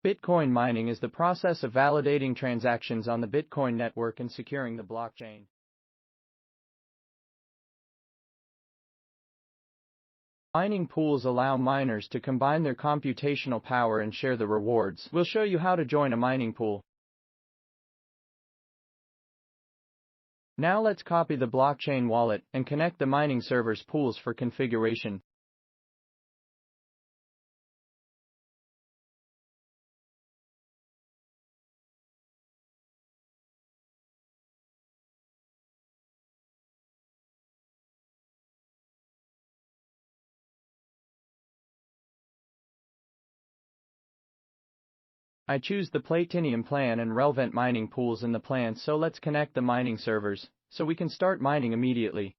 Bitcoin mining is the process of validating transactions on the Bitcoin network and securing the blockchain. Mining pools allow miners to combine their computational power and share the rewards. We'll show you how to join a mining pool. Now let's copy the blockchain wallet and connect the mining server's pools for configuration. I choose the Platinum plan and relevant mining pools in the plan, so let's connect the mining servers, so we can start mining immediately.